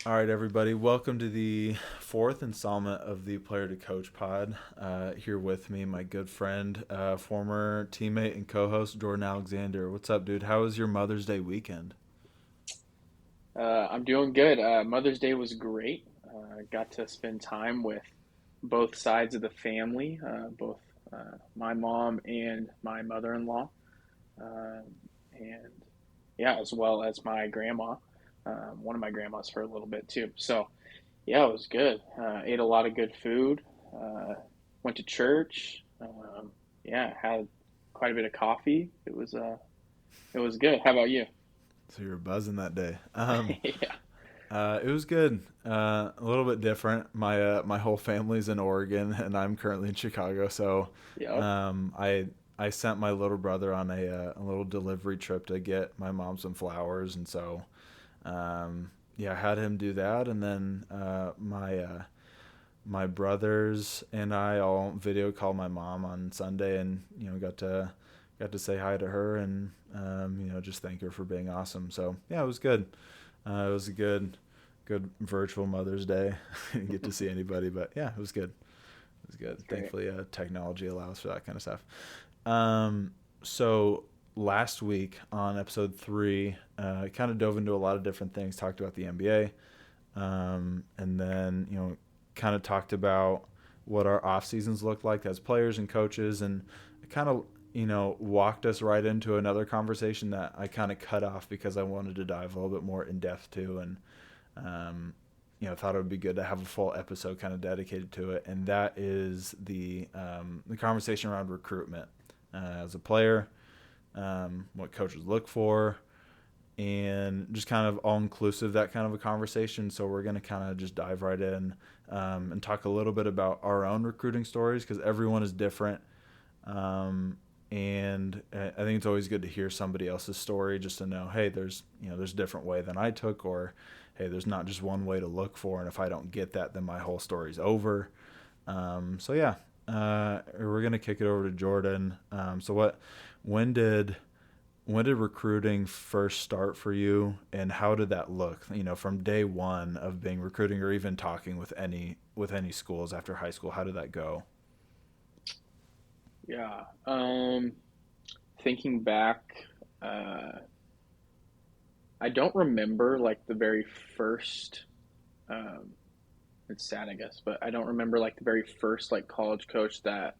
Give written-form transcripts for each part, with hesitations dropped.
All right, everybody. Welcome to the fourth installment of the Player to Coach pod. Here with me, my good friend, former teammate and co-host Jordan Alexander. What's up, dude? How was your Mother's Day weekend? I'm doing good. Mother's Day was great. Got to spend time with both sides of the family, both my mom and my mother-in-law, uh, and yeah, as well as my grandma, one of my grandmas for a little bit too. So yeah, it was good. Ate a lot of good food. Uh, Went to church. Yeah, had quite a bit of coffee. It was good. How about you? So you were buzzing that day. Yeah. It was good. A little bit different. My whole family's in Oregon, and I'm currently in Chicago. So, Yep. I sent my little brother on a little delivery trip to get my mom some flowers, and so yeah, I had him do that, and then my brothers and I all video called my mom on Sunday, and got to say hi to her, and just thank her for being awesome. So yeah, it was good. It was a good virtual Mother's Day. Didn't get to see anybody, but yeah, it was good. It was good. That's great. Thankfully, technology allows for that kind of stuff. So last week on episode 3, I kind of dove into a lot of different things. Talked about the NBA, and then kind of talked about what our off seasons looked like as players and coaches, and it kind of walked us right into another conversation that I kind of cut off because I wanted to dive a little bit more in depth to, and um, thought it would be good to have a full episode kind of dedicated to it, and that is the conversation around recruitment as a player, what coaches look for, and just kind of all inclusive, that kind of a conversation. So we're going to kind of just dive right in, and talk a little bit about our own recruiting stories because everyone is different. And I think it's always good to hear somebody else's story just to know, hey, there's a different way than I took, or hey, there's not just one way to look for, and if I don't get that, then my whole story's over. So yeah, we're gonna kick it over to Jordan. When did when did recruiting first start for you, and how did that look? From day one of being recruiting, or even talking with any schools after high school. How did that go? Yeah. Thinking back, uh, I don't remember like the very first. Um, it's sad, I guess, but I don't remember like the very first like college coach that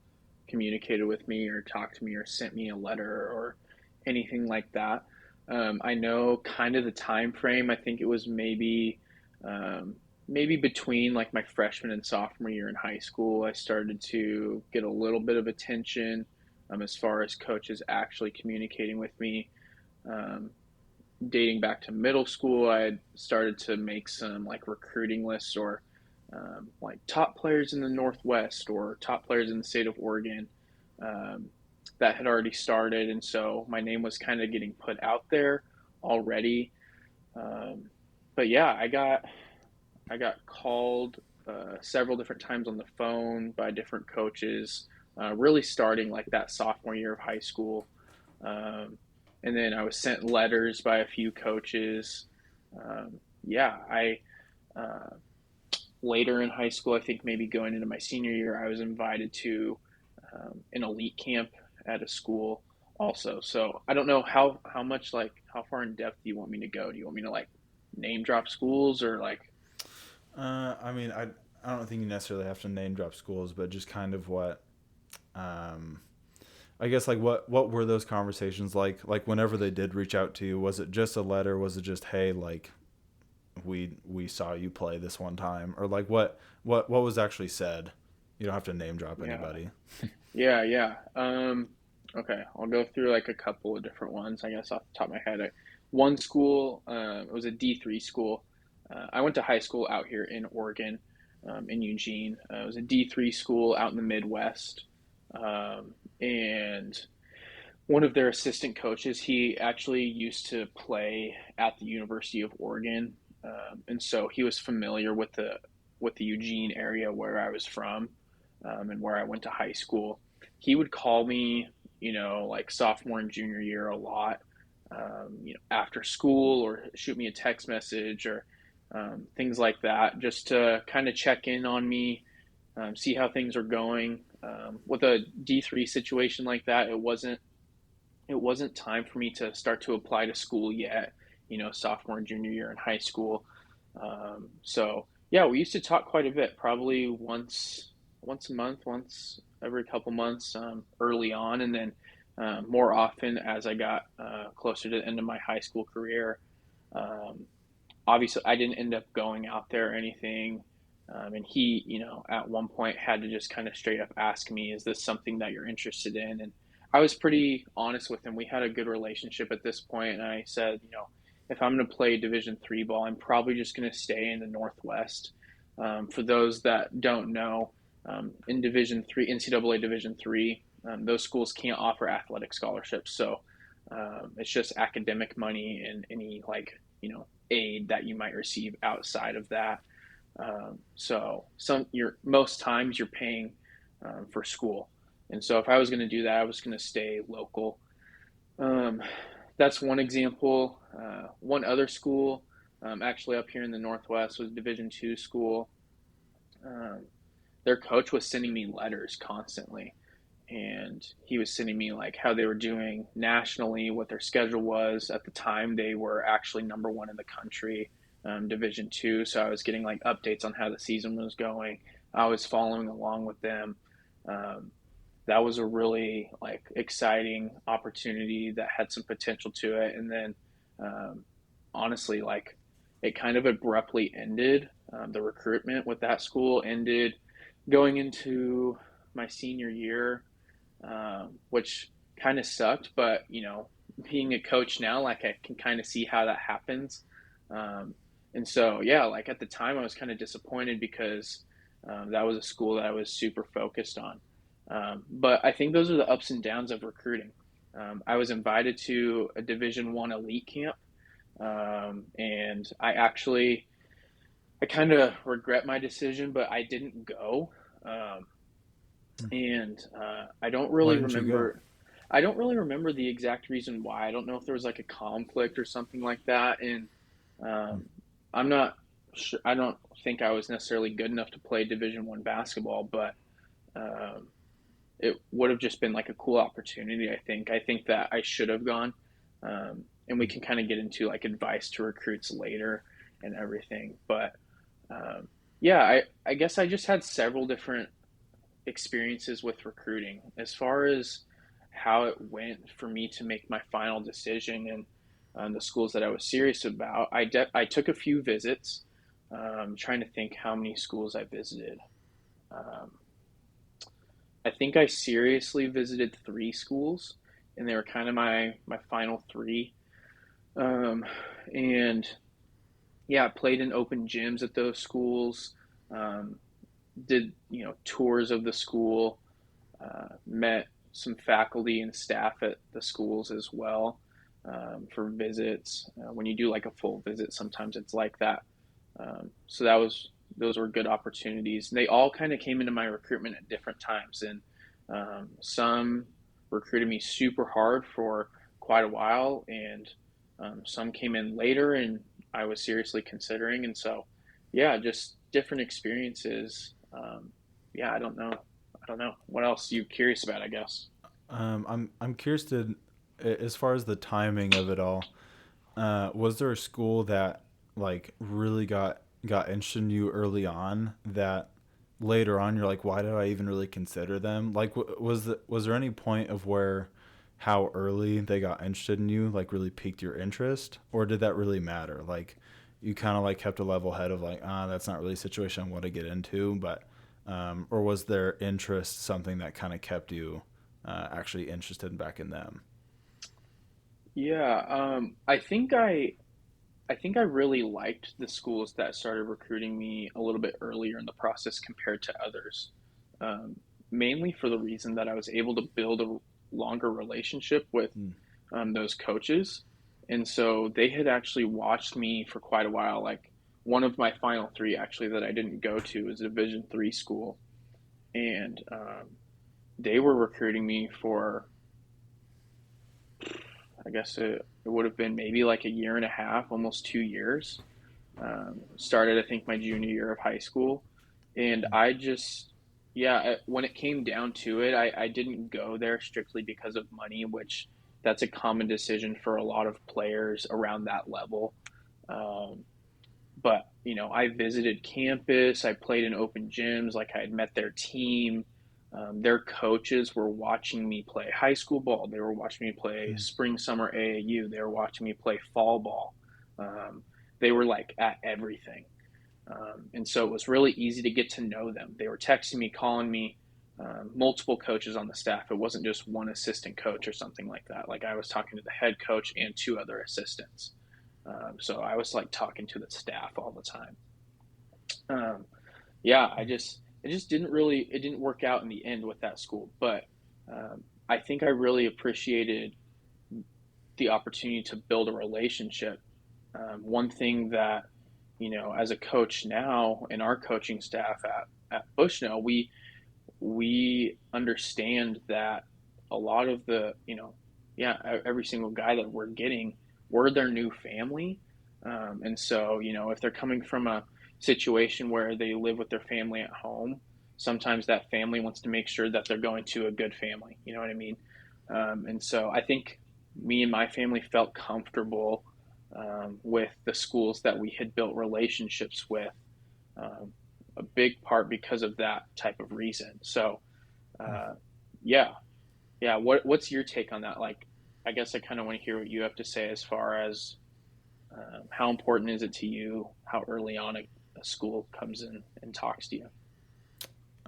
communicated with me or talked to me or sent me a letter or anything like that. I know kind of the time frame. I think it was um, maybe between like my freshman and sophomore year in high school. I started to get a little bit of attention as far as coaches actually communicating with me. Um, Dating back to middle school, I had started to make some like recruiting lists or like top players in the Northwest or top players in the state of Oregon um, that had already started. And so my name was kind of getting put out there already. Um, but yeah, I got called several different times on the phone by different coaches, really starting like that sophomore year of high school. Um, and then I was sent letters by a few coaches. Yeah, I uh, later in high school, I think maybe going into my senior year, I was invited to an elite camp at a school also. So I don't know how much like how far in depth do you want me to go? Do you want me to like name drop schools or like I mean, I don't think you necessarily have to name drop schools, but just kind of um, I guess like what were those conversations like? Like whenever they did reach out to you, was it just a letter? Was it just, hey, like we saw you play this one time, or like what was actually said? You don't have to name drop yeah anybody. yeah. Okay, I'll go through like a couple of different ones. I guess off the top of my head, one school, it was a D3 school. I went to high school out here in Oregon, in Eugene. It was a D3 school out in the Midwest, and one of their assistant coaches, he actually used to play at the University of Oregon, and so he was familiar with the Eugene area where I was from, and where I went to high school. He would call me, like sophomore and junior year a lot, after school or shoot me a text message or. things like that, just to kind of check in on me, see how things are going. With a D3 situation like that, it wasn't time for me to start to apply to school yet. Sophomore and junior year in high school. So yeah, we used to talk quite a bit, probably once a month, once every couple months, early on, and then more often as I got closer to the end of my high school career. Um, Obviously, I didn't end up going out there or anything. And he, at one point had to just kind of straight up ask me, "Is this something that you're interested in?" And I was pretty honest with him. We had a good relationship at this point, and I said, if I'm going to play Division 3 ball, I'm probably just going to stay in the Northwest. For those that don't know, in Division 3, NCAA Division 3, those schools can't offer athletic scholarships, so it's just academic money and any aid that you might receive outside of that. So most times you're paying for school, and so if I was going to do that, I was going to stay local. Um, that's one example. One other school, actually up here in the Northwest, was Division 2 school. Um, their coach was sending me letters constantly, and he was sending me like how they were doing nationally, what their schedule was. At the time, they were actually number one in the country, Division 2. So I was getting like updates on how the season was going. I was following along with them. Um, that was a really like exciting opportunity that had some potential to it. And then, um, honestly, like it kind of abruptly ended. The recruitment with that school ended going into my senior year, which kind of sucked. But being a coach now, like I can kind of see how that happens. Um, and so, yeah, like at the time, I was kind of disappointed because that was a school that I was super focused on. But I think those are the ups and downs of recruiting. I was invited to a Division 1 elite camp, and I kind of regret my decision, but I didn't go. Um, and I don't Why really didn't you go? remember. I don't really remember the exact reason why. I don't know if there was like a conflict or something like that, and um, I'm not sure. I don't think I was necessarily good enough to play Division 1 basketball, but um, it would have just been like a cool opportunity. I think that I should have gone, and we can kind of get into like advice to recruits later and everything. But um, yeah, I guess I just had several different experiences with recruiting as far as how it went for me to make my final decision and the schools that I was serious about. I took a few visits. Trying to think how many schools I visited. Um, I think I seriously visited 3 schools, and they were kind of my final three. Um, and yeah, I played in open gyms at those schools. Um, did tours of the school. Met some faculty and staff at the schools as well, for visits. When you do like a full visit, sometimes it's like that. So those were good opportunities. They all kind of came into my recruitment at different times, and some recruited me super hard for quite a while, and some came in later, and I was seriously considering. And so, yeah, just different experiences. Yeah, I don't know. I don't know. What else are you curious about, I guess? I'm curious to, as far as the timing of it all. Was there a school that like really got interested in you early on that later on you're like, why did I even really consider them? Like, was there any point of where how early they got interested in you like really piqued your interest, or did that really matter? Like, you kind of like kept a level head of like, that's not really a situation I want to get into, but or was their interest something that kind of kept you actually interested back in them? Yeah, I think I really liked the schools that started recruiting me a little bit earlier in the process compared to others. Um, Mainly for the reason that I was able to build a longer relationship with Mm. those coaches. And so they had actually watched me for quite a while. Like one of my final three, actually, that I didn't go to was a Division 3 school. And they were recruiting me for, I guess it would have been maybe like a year and a half, almost 2 years. Started, I think, my junior year of high school. And I just, yeah, when it came down to it, I didn't go there strictly because of money, which that's a common decision for a lot of players around that level. Um, but, I visited campus, I played in open gyms, like I had met their team. Their coaches were watching me play high school ball. They were watching me play Mm. spring, summer AAU. They were watching me play fall ball. Um, they were like at everything. And so it was really easy to get to know them. They were texting me, calling me, multiple coaches on the staff. It wasn't just one assistant coach or something like that. Like I was talking to the head coach and two other assistants. So I was like talking to the staff all the time. Um, yeah, it just it didn't work out in the end with that school. But I think I really appreciated the opportunity to build a relationship. One thing that, as a coach now in our coaching staff at Bushnell, we understand that a lot of the, yeah, every single guy that we're getting, we're their new family. And so, if they're coming from a situation where they live with their family at home, sometimes that family wants to make sure that they're going to a good family. You know what I mean? And so I think me and my family felt comfortable with the schools that we had built relationships with, um, a big part because of that type of reason. So, uh, yeah, yeah. What's your take on that? Like, I guess I kind of want to hear what you have to say as far as how important is it to you how early on a school comes in and talks to you.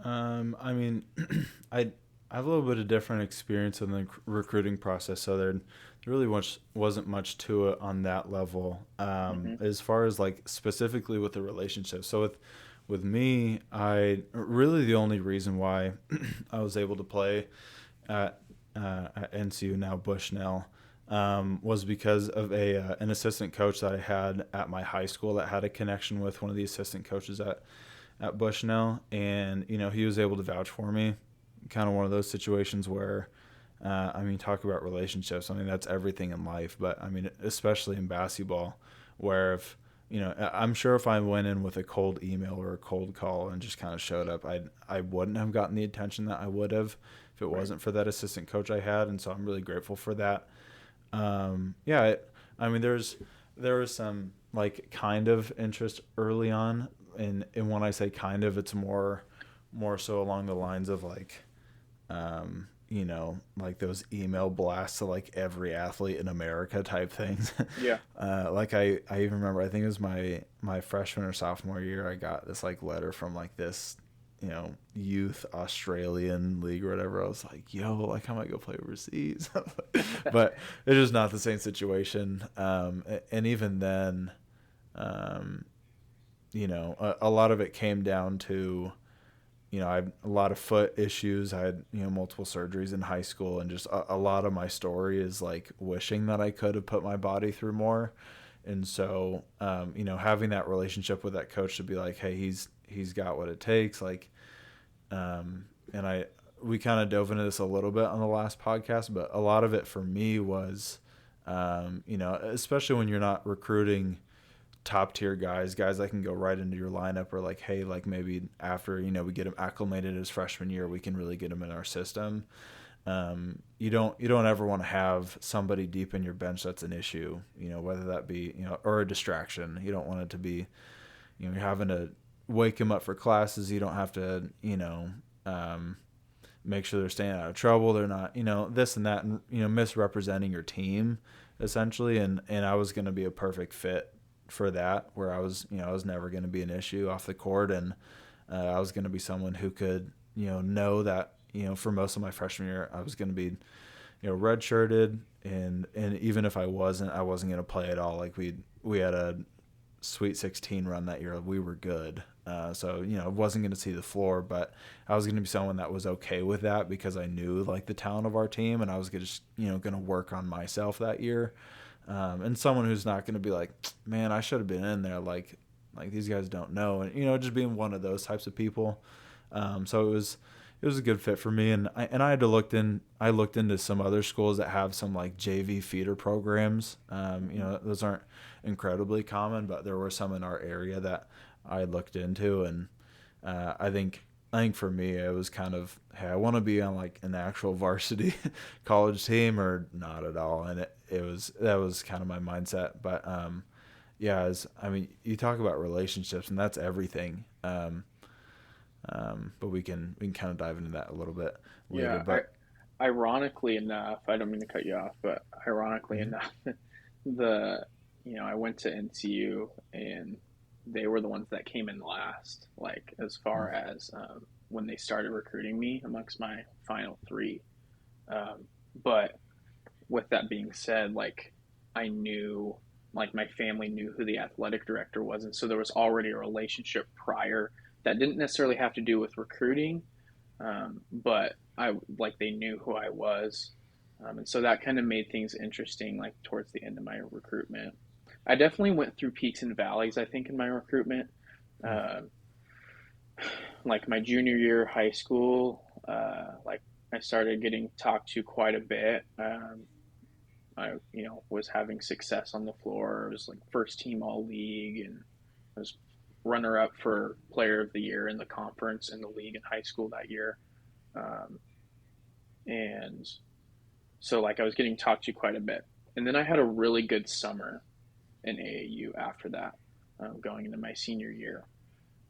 I mean, I have a little bit of different experience in the recruiting process, so there really wasn't much to it on that level. Hmm. As far as like specifically with the relationship, so with me, I really the only reason why I was able to play at at NCU, now Bushnell, was because of a an assistant coach that I had at my high school that had a connection with one of the assistant coaches at Bushnell, and he was able to vouch for me. Kind of one of those situations where, I mean, talk about relationships. I mean, that's everything in life, but I mean, especially in basketball, where if I'm sure if I went in with a cold email or a cold call and just kind of showed up, I wouldn't have gotten the attention that I would have if it Right. wasn't for that assistant coach I had, and so I'm really grateful for that. Yeah, I mean, there was some like kind of interest early on, and when I say kind of, it's more so along the lines of like, like those email blasts to like every athlete in America type things. Yeah. Like I even remember, I think it was my freshman or sophomore year, I got this like letter from like this, youth Australian league or whatever. I was like, yo, like I might go play overseas. But it's just not the same situation. And even then, um, a lot of it came down to, I had a lot of foot issues. I had, multiple surgeries in high school, and just a lot of my story is like wishing that I could have put my body through more. And so, having that relationship with that coach to be like, hey, he's got what it takes. Like, and we kind of dove into this a little bit on the last podcast, but a lot of it for me was, especially when you're not recruiting top tier guys that can go right into your lineup, or like, hey, like maybe after, we get him acclimated his freshman year, we can really get him in our system. You don't ever want to have somebody deep in your bench that's an issue, whether that be, or a distraction. You don't want it to be, you're having to wake him up for classes. You don't have to, um, make sure they're staying out of trouble. They're not, this and that, and, misrepresenting your team essentially. And I was going to be a perfect fit for that, where I was never going to be an issue off the court. And I was going to be someone who could, know that, for most of my freshman year, I was going to be, redshirted. And even if I wasn't going to play at all. Like we had a Sweet 16 run that year. We were good. So, I wasn't going to see the floor, but I was going to be someone that was okay with that because I knew like the talent of our team, and I was just, going to work on myself that year. And someone who's not going to be like, man, I should have been in there. Like these guys don't know. And, just being one of those types of people. So it was a good fit for me. And I had to I looked into some other schools that have some like JV feeder programs. Those aren't incredibly common, but there were some in our area that I looked into. And I think for me it was kind of, hey, I want to be on like an actual varsity college team or not at all. And that was kind of my mindset. But yeah, you talk about relationships, and that's everything. But we can kind of dive into that a little bit later. Yeah, But ironically enough, I don't mean to cut you off, but ironically mhm, enough, the I went to NCU and they were the ones that came in last, like as far as when they started recruiting me amongst my final three. Um, but with that being said, like I knew, like my family knew who the athletic director was, and so there was already a relationship prior that didn't necessarily have to do with recruiting, but I like they knew who I was, and so that kind of made things interesting. Like towards the end of my recruitment, I definitely went through peaks and valleys. I think in my recruitment, uh, like my junior year of high school, like I started getting talked to quite a bit. I was having success on the floor. I was like first team all league, and I was runner up for player of the year in the conference in the league in high school that year. Um, and so like I was getting talked to quite a bit. And then I had a really good summer in AAU after that, going into my senior year.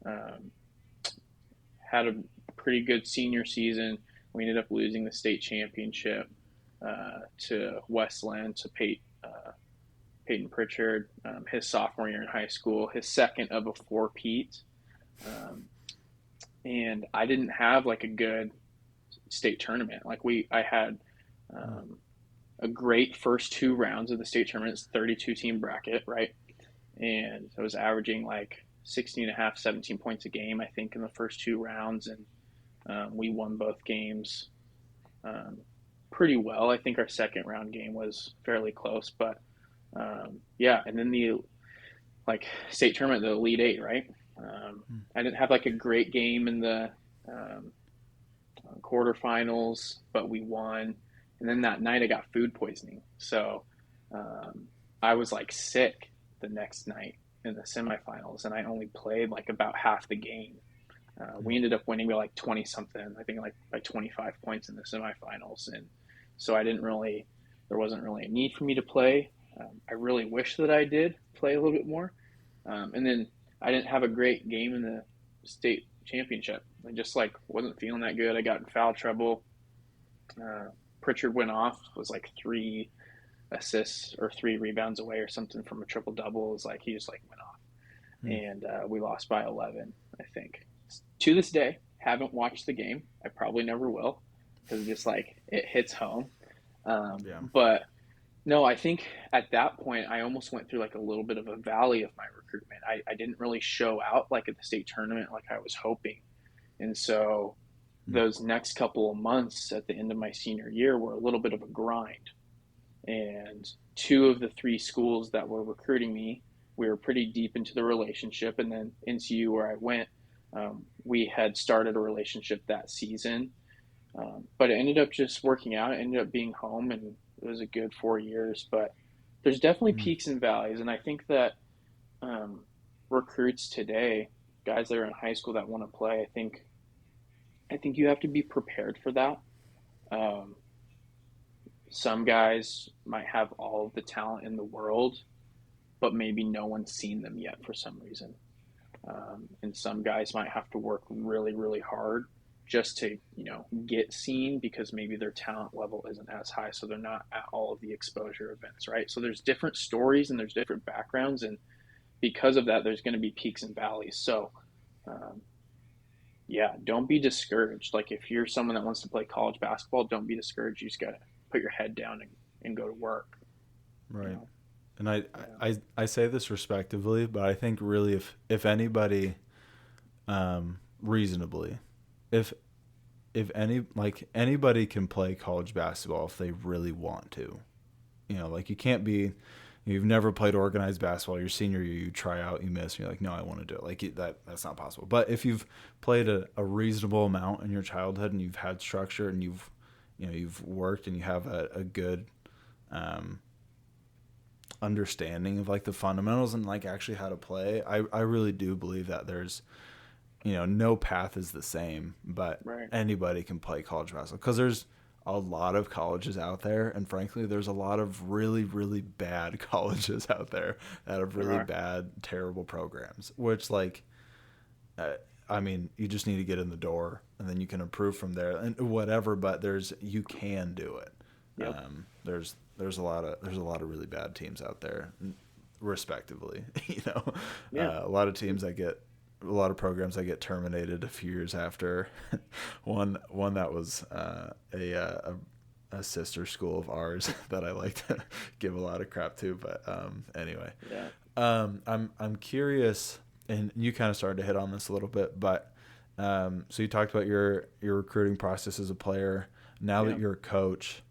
Um, had a pretty good senior season. We ended up losing the state championship to Westland to Peyton Pritchard, his sophomore year in high school, his second of a four-peat. Um, and I didn't have like a good state tournament. I had um, a great first two rounds of the state tournament. It's 32 team bracket, right? And I was averaging like 16 and a half, 17 points a game, I think, in the first two rounds. And we won both games um, pretty well. I think our second round game was fairly close, but yeah. And then the like state tournament, the Elite Eight, right? I didn't have like a great game in the um, quarterfinals, but we won. And then that night I got food poisoning, so um, I was like sick the next night in the semifinals, and I only played like about half the game. We ended up winning by like 20 something, I think like by 25 points in the semifinals. And so there wasn't really a need for me to play. I really wish that I did play a little bit more. And then I didn't have a great game in the state championship. I just like wasn't feeling that good. I got in foul trouble. Uh, Pritchard went off, was like 3 assists or 3 rebounds away or something from a triple double. It was like he just like went off, and we lost by 11, I think. To this day, haven't watched the game. I probably never will because just like it hits home. yeah, But no, I think at that point I almost went through like a little bit of a valley of my recruitment. I didn't really show out like at the state tournament like I was hoping, and so those next couple of months at the end of my senior year were a little bit of a grind. And two of the three schools that were recruiting me, we were pretty deep into the relationship. And then NCU, where I went, we had started a relationship that season. But it ended up just working out. It ended up being home, and it was a good 4 years. But there's definitely peaks and valleys. And I think that um, recruits today, guys that are in high school that want to play, I think you have to be prepared for that. Um, some guys might have all of the talent in the world, but maybe no one's seen them yet for some reason. And some guys might have to work really, really hard just to, get seen because maybe their talent level isn't as high, so they're not at all of the exposure events, right? So there's different stories and there's different backgrounds, and because of that, there's going to be peaks and valleys. So, um, yeah, don't be discouraged. Like if you're someone that wants to play college basketball, don't be discouraged. You just gotta put your head down and go to work. You right. know. And I, Yeah. I say this respectively, but I think really if anybody, reasonably, if anybody can play college basketball if they really want to, like you can't be you've never played organized basketball. Your senior year, you try out, you miss, and you're like, no, I want to do it. Like that's not possible. But if you've played a reasonable amount in your childhood and you've had structure and you've worked and you have a good um, understanding of like the fundamentals and like actually how to play, I really do believe that there's no path is the same, but Right. anybody can play college basketball because there's a lot of colleges out there, and frankly, there's a lot of really, really bad colleges out there that have There really are. bad, terrible programs. Which, like, uh, I mean, you just need to get in the door, and then you can improve from there, and whatever. But you can do it. Yep. There's a lot of really bad teams out there, respectively. Yeah. A lot of teams that get a lot of programs that get terminated a few years after. One that was a sister school of ours that I like to give a lot of crap to. But anyway, Yeah. I'm curious, and you kind of started to hit on this a little bit, but so you talked about your recruiting process as a player. Now Yeah. that you're a coach,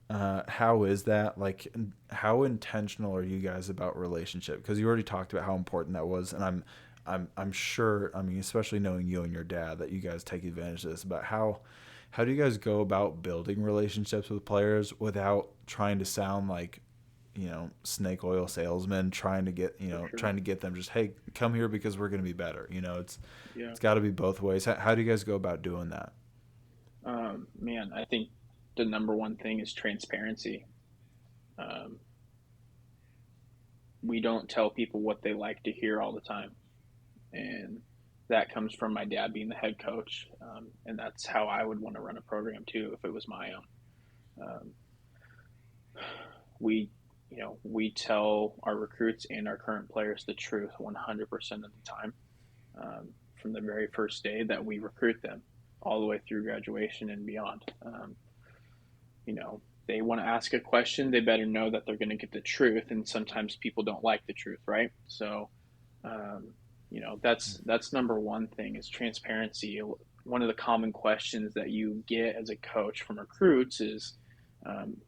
how is that? Like, how intentional are you guys about relationship? Because you already talked about how important that was, and I'm sure. I mean, especially knowing you and your dad, that you guys take advantage of this. But how do you guys go about building relationships with players without trying to sound like snake oil salesmen trying to get For sure. trying to get them just, hey, come here because we're going to be better. Yeah. It's got to be both ways. How do you guys go about doing that? Man, I think the number one thing is transparency. Um, we don't tell people what they like to hear all the time, and that comes from my dad being the head coach, and that's how I would want to run a program too if it was my own. Um, we, we tell our recruits and our current players the truth 100% of the time, from the very first day that we recruit them, all the way through graduation and beyond. You know, they want to ask a question, they better know that they're going to get the truth, and sometimes people don't like the truth, right? So um, that's number one thing is transparency. One of the common questions that you get as a coach from recruits is,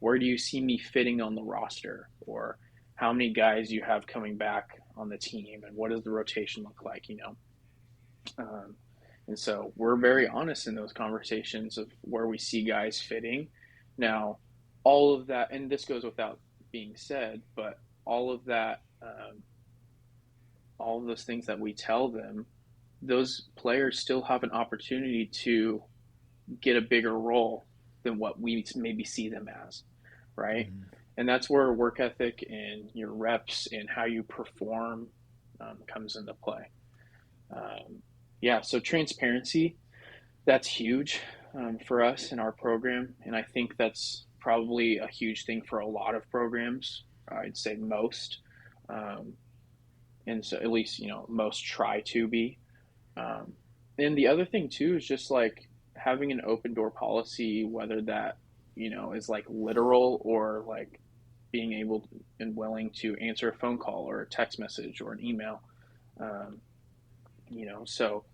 where do you see me fitting on the roster, or how many guys you have coming back on the team, and what does the rotation look like, um, and so we're very honest in those conversations of where we see guys fitting. Now, all of that, and this goes without being said, but all of that, all of those things that we tell them, those players still have an opportunity to get a bigger role than what we maybe see them as, right? Mm-hmm. And that's where work ethic and your reps and how you perform comes into play. Um, yeah, so transparency, that's huge for us in our program. And I think that's probably a huge thing for a lot of programs. I'd say most. Um, and so at least, most try to be. Um, and the other thing too is just like having an open door policy, whether that, is like literal or like being able to, and willing to answer a phone call or a text message or an email. Um, so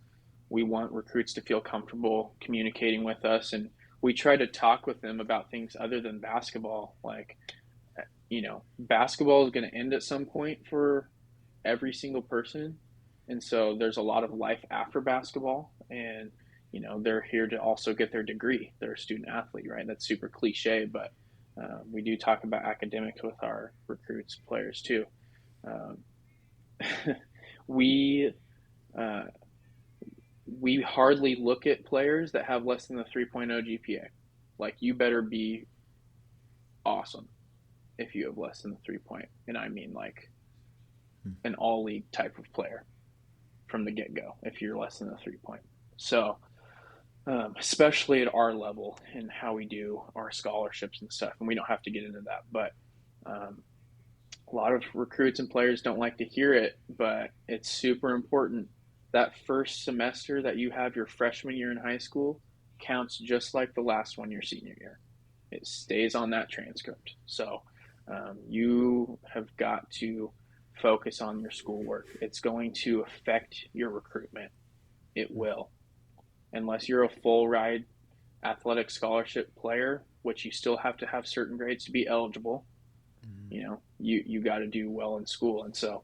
we want recruits to feel comfortable communicating with us, and we try to talk with them about things other than basketball. Like, basketball is going to end at some point for every single person, and so there's a lot of life after basketball, and they're here to also get their degree. They're a student athlete, right? That's super cliche, but we do talk about academics with our recruits players too. um, we uh, we hardly look at players that have less than a 3.0 GPA. Like, you better be awesome if you have less than a 3 point, and I mean like an all league type of player from the get go. If you're less than a 3 point, so especially at our level and how we do our scholarships and stuff, and we don't have to get into that, but um, a lot of recruits and players don't like to hear it, but it's super important. That first semester that you have your freshman year in high school counts just like the last one your senior year. It stays on that transcript. So you have got to focus on your schoolwork. It's going to affect your recruitment. It will. Unless you're a full ride athletic scholarship player, which you still have to have certain grades to be eligible, you got to do well in school. And so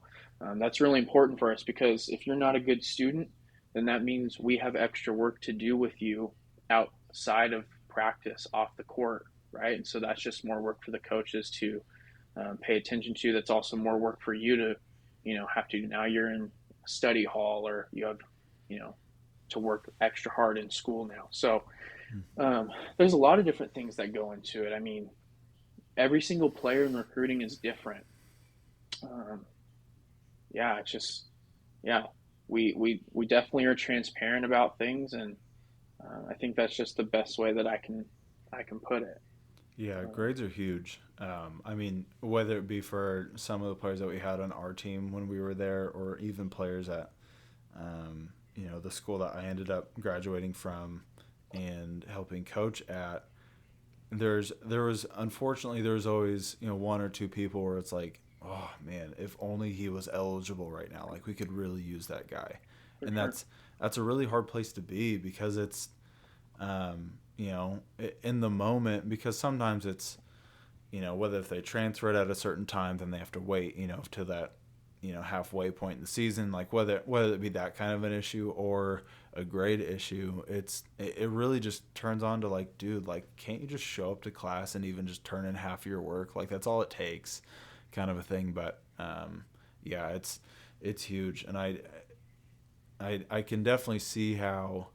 that's really important for us, because if you're not a good student, then that means we have extra work to do with you outside of practice, off the court, right? And so that's just more work for the coaches to pay attention to. That's also more work for you to, have to, now you're in study hall, or you have, you know, to work extra hard in school now. So there's a lot of different things that go into it. I mean, every single player in recruiting is different. Um, yeah, it's just, yeah, we definitely are transparent about things, and I think that's just the best way that I can put it. Yeah, Um, grades are huge. I mean, whether it be for some of the players that we had on our team when we were there, or even players at, the school that I ended up graduating from and helping coach at. There was unfortunately there was always one or two people where it's like, oh man, if only he was eligible right now, like we could really use that guy. for And sure. that's a really hard place to be, because it's in the moment, because sometimes it's, whether if they transfer it at a certain time, then they have to wait, to that, halfway point in the season, like whether it be that kind of an issue or a grade issue, it really just turns on to like, dude, like, can't you just show up to class and even just turn in half your work? Like that's all it takes, kind of a thing. But yeah, it's huge, and I can definitely see how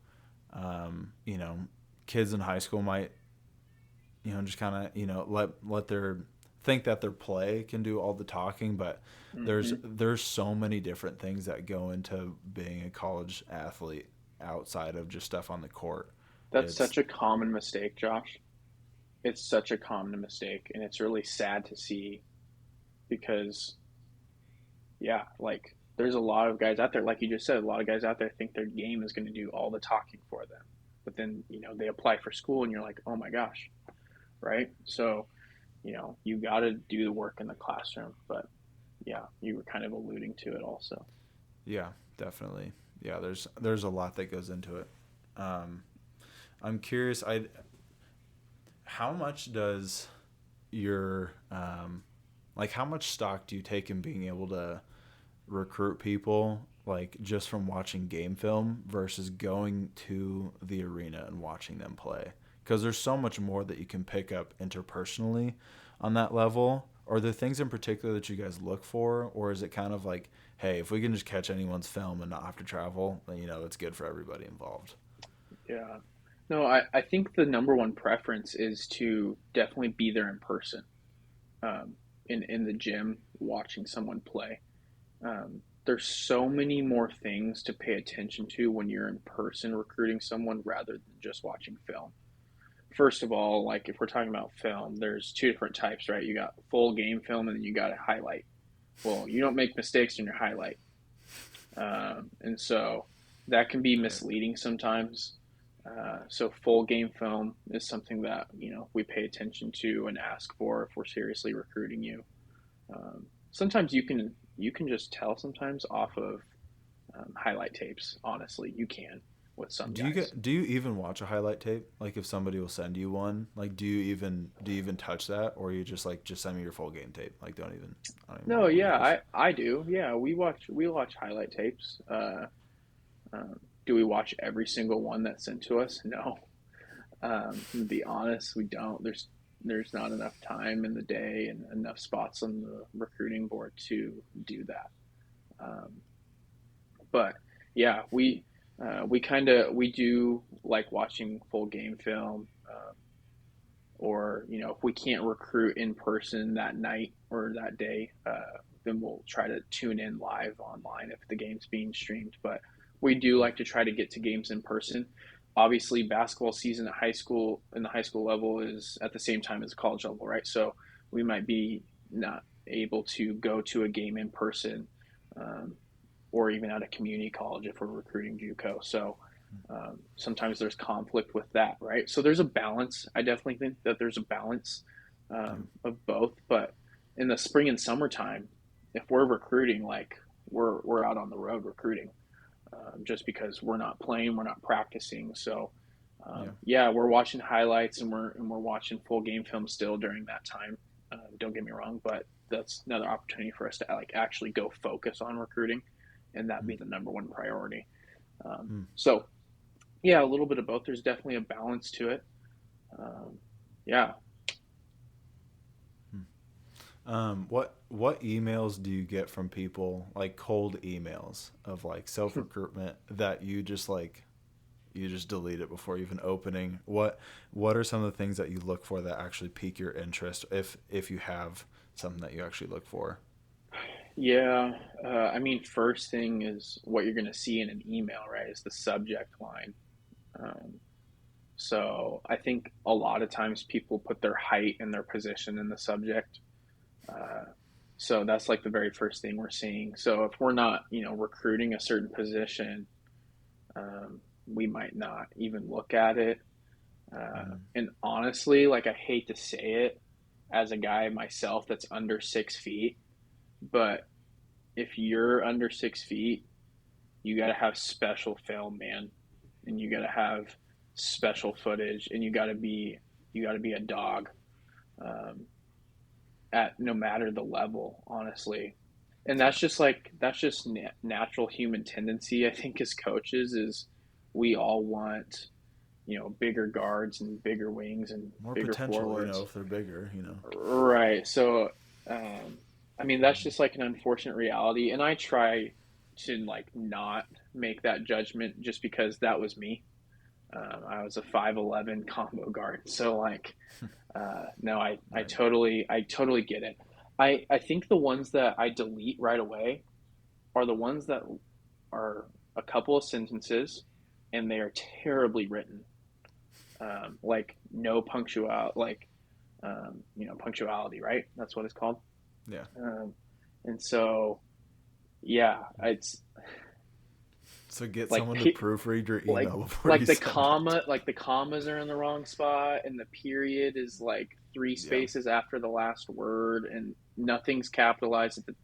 um, you know kids in high school might just kind of let their think that their play can do all the talking, but Hmm. there's so many different things that go into being a college athlete outside of just stuff on the court. That's It's such a common mistake, Josh. It's such a common mistake, and it's really sad to see, because yeah, like there's a lot of guys out there, like you just said, a lot of guys out there think their game is going to do all the talking for them. But then, they apply for school and you're like, oh my gosh, right? So, you got to do the work in the classroom. But yeah, you were kind of alluding to it also. Yeah, definitely. Yeah, there's a lot that goes into it. um, I'm curious, I how much does your like how much stock do you take in being able to recruit people, like just from watching game film versus going to the arena and watching them play? Because there's so much more that you can pick up interpersonally on that level. Are there things in particular that you guys look for, or is it kind of like, hey, if we can just catch anyone's film and not have to travel, then it's good for everybody involved? Yeah. No, I think the number one preference is to definitely be there in person, um, in the gym, watching someone play. There's so many more things to pay attention to when you're in person recruiting someone rather than just watching film. First of all, like if we're talking about film, there's two different types, right? You got full game film and then you got a highlight. Well, you don't make mistakes in your highlight. And so that can be Right. misleading sometimes. So full game film is something that we pay attention to and ask for if we're seriously recruiting you. Sometimes you can just tell sometimes off of highlight tapes. Honestly, you can with some guys. Do you even watch a highlight tape? Like if somebody will send you one, like do you even touch that, or you just like, just send me your full game tape? Like I don't even No, want to look yeah, at this. I do. Yeah, we watch highlight tapes. Do we watch every single one that's sent to us? No. To be honest, we don't. There's not enough time in the day and enough spots on the recruiting board to do that. Um, but yeah, we do like watching full game film. Or if we can't recruit in person that night or that day, then we'll try to tune in live online if the game's being streamed. But we do like to try to get to games in person. Obviously, basketball season at high school in the high school level is at the same time as college level, right? So we might be not able to go to a game in person, um, or even at a community college if we're recruiting JUCO. So sometimes there's conflict with that, right? So there's a balance. I definitely think that there's a balance Yeah. of both. But in the spring and summertime, if we're recruiting, like we're out on the road recruiting, just because we're not playing, we're not practicing. So Yeah. yeah, we're watching highlights and we're watching full game film still during that time. Don't get me wrong, but that's another opportunity for us to like actually go focus on recruiting, and that be the number one priority. So yeah, a little bit of both. There's definitely a balance to it. Um, yeah. What emails do you get from people, like cold emails of like self recruitment, that you just delete it before even opening? What are some of the things that you look for that actually pique your interest, if you have something that you actually look for? Yeah, I mean, first thing is what you're going to see in an email, right? Is the subject line. Um, so I think a lot of times people put their height and their position in the subject. Uh, so that's like the very first thing we're seeing. So if we're not, recruiting a certain position, we might not even look at it. And honestly, like I hate to say it as a guy myself that's under 6 feet, but if you're under 6 feet, you got to have special film, man, and you got to have special footage, and you got to be a dog, um, at no matter the level, honestly. And Yeah, that's just natural human tendency. I think as coaches is we all want bigger guards and bigger wings and more bigger potential, forwards. if they're bigger. Right. So, um, I mean, that's just like an unfortunate reality, and I try to like not make that judgment just because that was me. I was a 5'11" combo guard, so like, no, I Right. totally get it. I think the ones that I delete right away are the ones that are a couple of sentences, and they are terribly written. Like no punctual, like punctuality, right? That's what it's called. Yeah. Um, and so, yeah, it's So get like someone to proofread your like email before like you the send it. comma, like the commas are in the wrong spot, and the period is like three Yeah. spaces after the last word, and nothing's capitalized at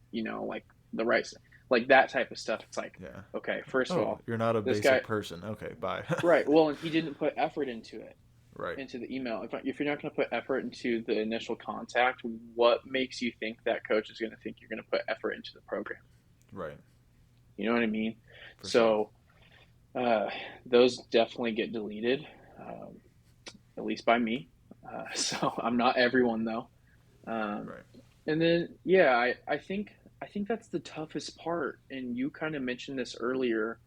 like the right, like that type of stuff. It's like, Yeah. okay, first of Oh, all, you're not a this guy, basic person. Okay, bye. right? Well, and he didn't put effort into it. Right. Into the email. If you're not going to put effort into the initial contact, what makes you think that coach is going to think you're going to put effort into the program? Right. You know what I mean? For sure. So uh, those definitely get deleted, um, at least by me. So I'm not everyone though. Um, Right. and then yeah, I think that's the toughest part. And you kind of mentioned this earlier,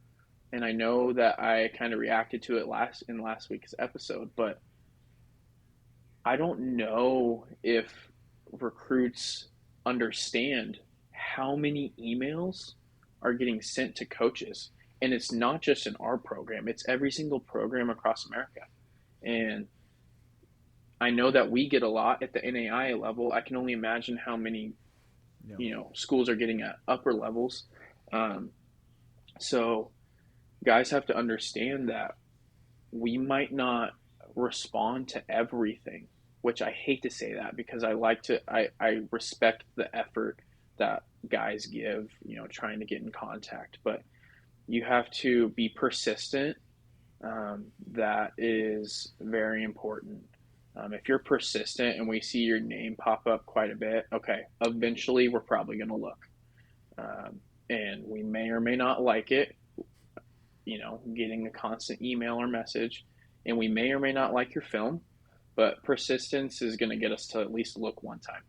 and I know that I kind of reacted to it last week's episode, but I don't know if recruits understand how many emails are getting sent to coaches. And it's not just in our program, it's every single program across America. And I know that we get a lot at the NAIA level. I can only imagine how many, Yeah. schools are getting at upper levels. Um, so guys have to understand that we might not respond to everything, which I hate to say that because I respect the effort that guys give, trying to get in contact, but you have to be persistent. That is very important. If you're persistent and we see your name pop up quite a bit, okay, eventually we're probably going to look. Um, and we may or may not like it, getting a constant email or message, and we may or may not like your film, but persistence is going to get us to at least look one time.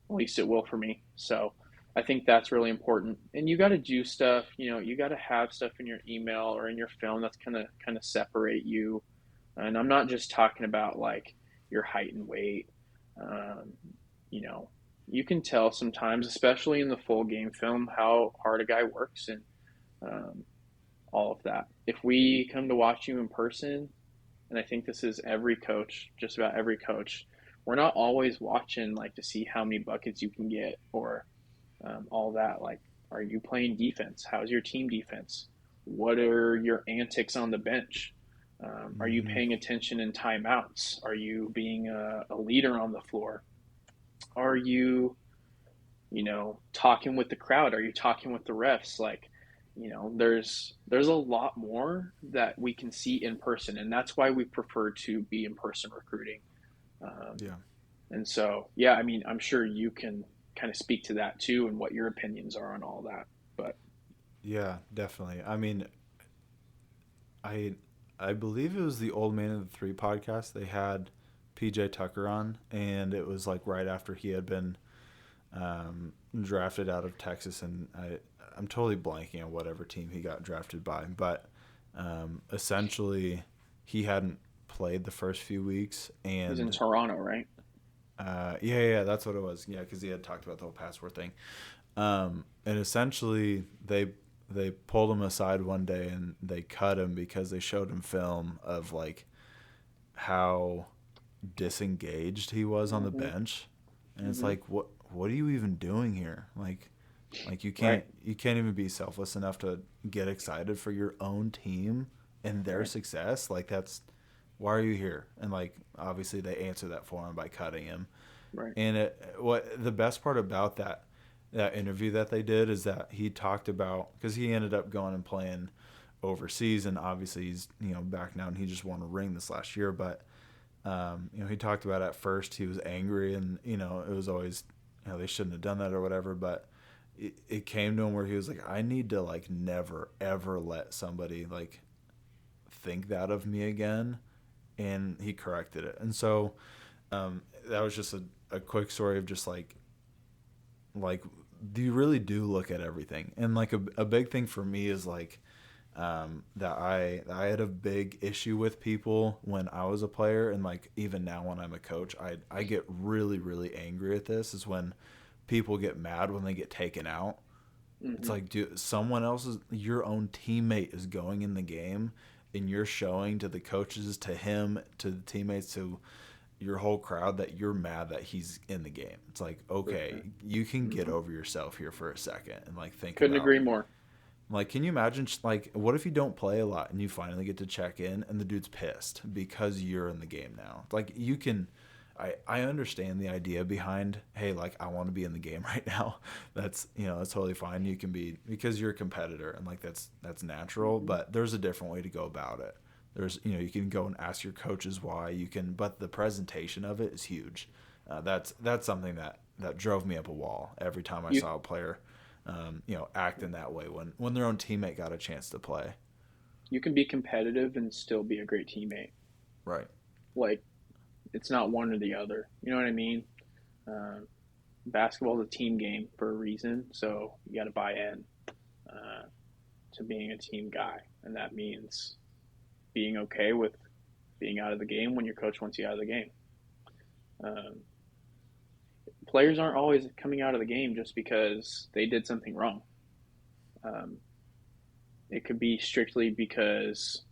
At least it will for me. So I think that's really important. And you got to do stuff. You got to have stuff in your email or in your film that's kind of separate you. And I'm not just talking about like your height and weight. Um, you know, you can tell sometimes, especially in the full game film, how hard a guy works, and um, all of that. If we come to watch you in person, and I think this is every coach, just about every coach, we're not always watching like to see how many buckets you can get or all that. Like, are you playing defense? How's your team defense? What are your antics on the bench? Are you Mm-hmm. paying attention in timeouts? Are you being a leader on the floor? Are you, talking with the crowd? Are you talking with the refs? Like, there's a lot more that we can see in person, and that's why we prefer to be in person recruiting. Um, Yeah. And so, yeah, I mean, I'm sure you can kind of speak to that too and what your opinions are on all that. But Yeah, definitely. I mean, I I believe it was the Old Man of the Three podcast. They had PJ Tucker on, and it was like right after he had been drafted out of Texas, and I'm totally blanking on whatever team he got drafted by, but essentially he hadn't played the first few weeks, he's in and Toronto, right? yeah, that's what it was. Yeah, because he had talked about the whole passport thing, and essentially they pulled him aside one day and they cut him because they showed him film of like how disengaged he was on the Mm-hmm. bench, and it's Mm-hmm. like what are you even doing here? Like Right. you can't even be selfless enough to get excited for your own team and their Right. success. Like that's why are you here? And like obviously they answer that for him by cutting him. Right. And what the best part about that interview that they did is that he talked about because he ended up going and playing overseas, and obviously he's back now and he just won a ring this last year. But he talked about at first he was angry, and it was always they shouldn't have done that or whatever. But it came to him where he was like, I need to like never ever let somebody like think that of me again, and he corrected it. And so that was just a quick story of just like you really do look at everything. And like a big thing for me is like that I had a big issue with people when I was a player, and like even now when I'm a coach, I get really really angry at this is when people get mad when they get taken out. It's Mm-hmm. like, dude, someone else's, your own teammate is going in the game, and you're showing to the coaches, to him, to the teammates, to your whole crowd that you're mad that he's in the game. It's like, For sure. okay, you can get Mm-hmm. over yourself here for a second and like think Couldn't about agree more. like, can you imagine like what if you don't play a lot and you finally get to check in and the dude's pissed because you're in the game now? Like you can I understand the idea behind, hey, like I want to be in the game right now. That's that's totally fine. You can be because you're a competitor and like that's natural, Mm-hmm. but there's a different way to go about it. There's you can go and ask your coaches why you can, but the presentation of it is huge. That's something that drove me up a wall every time I You saw a player act in that way when their own teammate got a chance to play. you can be competitive and still be a great teammate. Right. Like it's not one or the other. You know what I mean? Uh, Basketball is a team game for a reason, so you got to buy in uh, to being a team guy, and that means being okay with being out of the game when your coach wants you out of the game. Um, Players aren't always coming out of the game just because they did something wrong. Um, it could be strictly because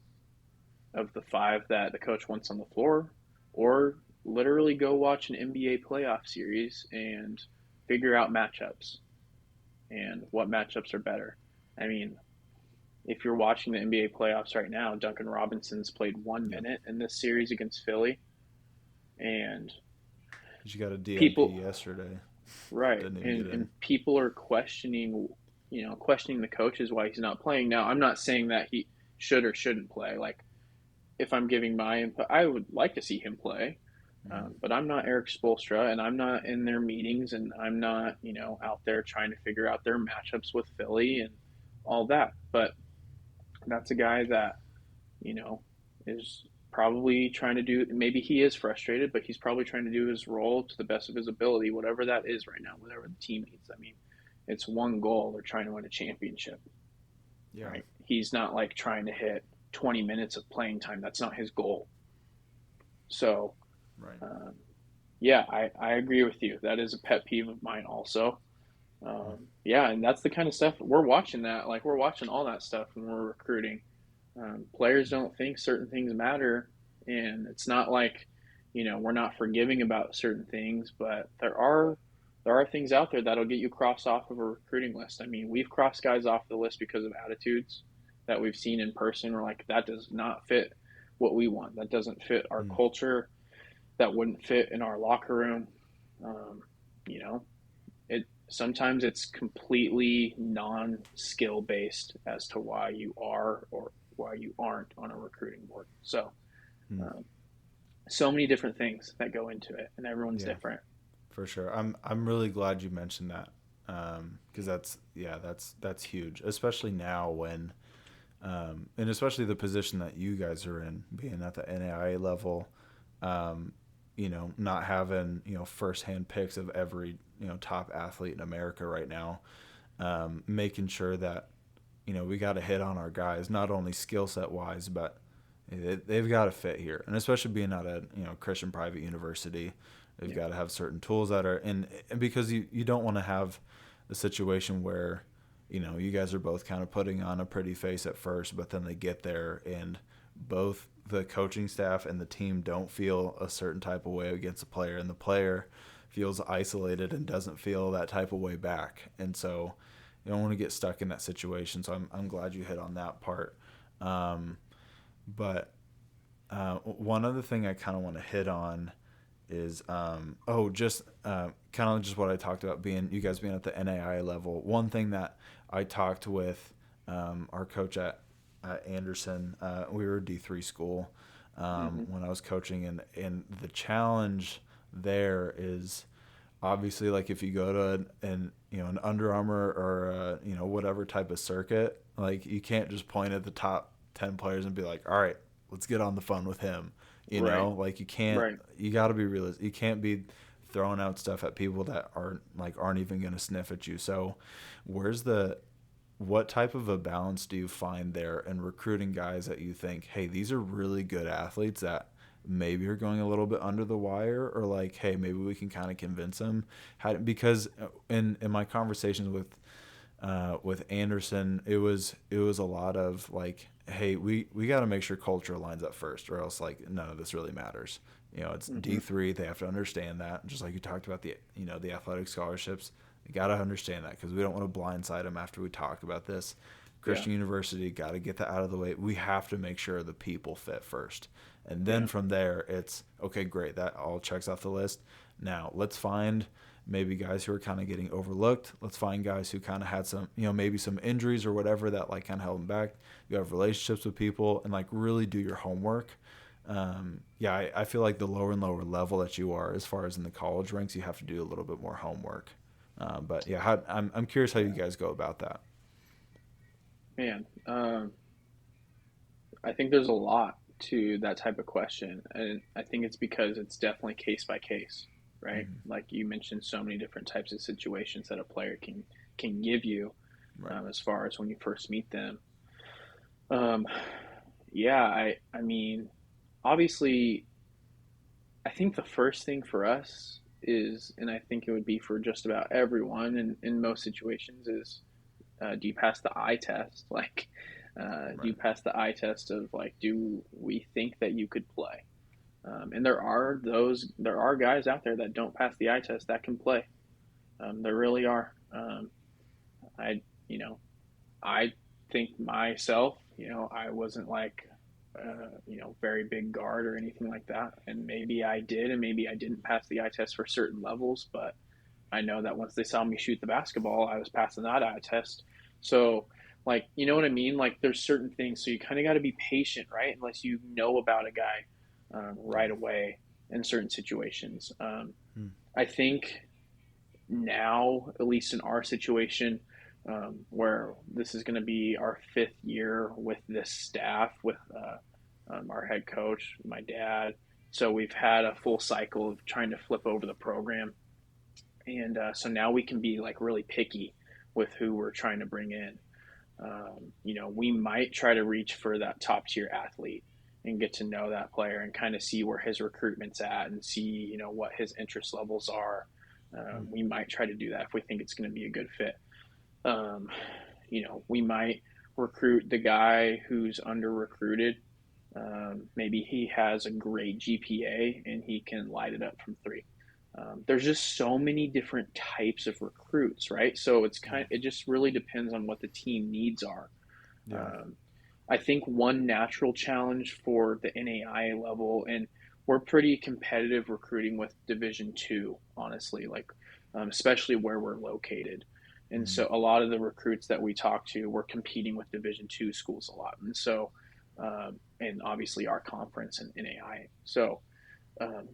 of the five that the coach wants on the floor, or literally go watch an NBA playoff series and figure out matchups and what matchups are better. I mean, if you're watching the NBA playoffs right now, Duncan Robinson's played one Yep. minute in this series against Philly, and She got a DNP people, yesterday. right, Didn't even get and in. people are questioning the coaches why he's not playing. Now, I'm not saying that he should or shouldn't play. Like, if I'm giving my input, I would like to see him play. Mm-hmm. But I'm not Eric Spoelstra, and I'm not in their meetings, and I'm not, out there trying to figure out their matchups with Philly and all that. But that's a guy that, you know, is probably trying to do, maybe he is frustrated, but he's probably trying to do his role to the best of his ability, whatever that is right now, whatever the team needs. I mean, it's one goal. They're trying to win a championship, Yeah. right? He's not like trying to hit 20 minutes of playing time. That's not his goal. So, Right. um, yeah, I agree with you. That is a pet peeve of mine also. Yeah, and that's the kind of stuff we're watching that. Like, we're watching all that stuff when we're recruiting. Players don't think certain things matter, and it's not like we're not forgiving about certain things, but there are things out there that'll get you crossed off of a recruiting list. I mean, we've crossed guys off the list because of attitudes that we've seen in person. We're like, that does not fit what we want. That doesn't fit our Mm. culture. That wouldn't fit in our locker room. Um, you know, it sometimes it's completely non-skill based as to why you are or why you aren't on a recruiting board. So Mm. um, so many different things that go into it, and everyone's Yeah, different. for sure. I'm really glad you mentioned that, because that's, yeah, that's huge, especially now when, and especially the position that you guys are in, being at the NAIA level, um, not having, firsthand picks of every, top athlete in America right now, making sure that, we got to hit on our guys, not only skill set wise, but they've got to fit here. And especially being at a, Christian private university, they've Yeah. got to have certain tools that are, and because you don't want to have a situation where, you guys are both kind of putting on a pretty face at first, but then they get there and both the coaching staff and the team don't feel a certain type of way against a player, and the player feels isolated and doesn't feel that type of way back. And so you don't want to get stuck in that situation. So I'm glad you hit on that part. Um, but one other thing I kind of want to hit on is, just kind of just what I talked about, being you guys being at the NAI level. One thing that I talked with our coach at Anderson, we were a D3 school Hmm. when I was coaching, and the challenge there is obviously, like, if you go to an Under Armour or whatever type of circuit, like, you can't just point at the top 10 players and be like, all right, let's get on the phone with him. Right. Like, you can't, Right. you got to be realistic. You can't be throwing out stuff at people that aren't even going to sniff at you. So where's the what type of a balance do you find there in recruiting guys that you think, hey, these are really good athletes that maybe are going a little bit under the wire, or like, hey, maybe we can kind of convince them because in my conversations with Anderson, it was a lot of like, hey, we got to make sure culture lines up first, or else like none of this really matters. It's Hmm. D3. They have to understand that, just like you talked about the athletic scholarships. You got to understand that, because we don't want to blindside them after we talk about this. Yeah. Christian University, got to get that out of the way. We have to make sure the people fit first. And then Yeah. from there, it's okay, great. That all checks off the list. Now, let's find maybe guys who are kind of getting overlooked. Let's find guys who kind of had some, maybe some injuries or whatever that like kind of held them back. You have relationships with people, and like really do your homework. Yeah, I feel like the lower and lower level that you are, as far as in the college ranks, you have to do a little bit more homework. But yeah, I'm curious how you Yeah. guys go about that. Man, I think there's a lot to that type of question, and I think it's because it's definitely case by case, right? Mm-hmm. Like you mentioned, so many different types of situations that a player can give you, Right. as far as when you first meet them. Um, yeah, I mean, obviously, I think the first thing for us is, and I think it would be for just about everyone in most situations, is do you pass the eye test? Like, do you Right. pass the eye test of like, do we think that you could play? And there are guys out there that don't pass the eye test that can play. There really are. I you know I think myself, I wasn't like very big guard or anything like that, and maybe I did, and maybe I didn't pass the eye test for certain levels, but I know that once they saw me shoot the basketball, I was passing that eye test. So, like, you know what I mean? Like, there's certain things. So you kind of got to be patient, right? Unless you know about a guy Yeah. right away in certain situations. Hmm. I think now, at least in our situation, where this is going to be our fifth year with this staff, with our head coach, my dad. So we've had a full cycle of trying to flip over the program, and so now we can be like really picky with who we're trying to bring in. We might try to reach for that top tier athlete and get to know that player and kind of see where his recruitment's at and see what his interest levels are. Hmm. We might try to do that if we think it's going to be a good fit. Um, we might recruit the guy who's under recruited. Maybe he has a great GPA and he can light it up from three. There's just so many different types of recruits, right? So Yeah. it just really depends on what the team needs are. Yeah. Um, I think one natural challenge for the NAIA level, and we're pretty competitive recruiting with Division Two, honestly, like especially where we're located. And Hmm. so a lot of the recruits that we talk to, we're competing with Division Two schools a lot. And so, and obviously our conference and NAIA. So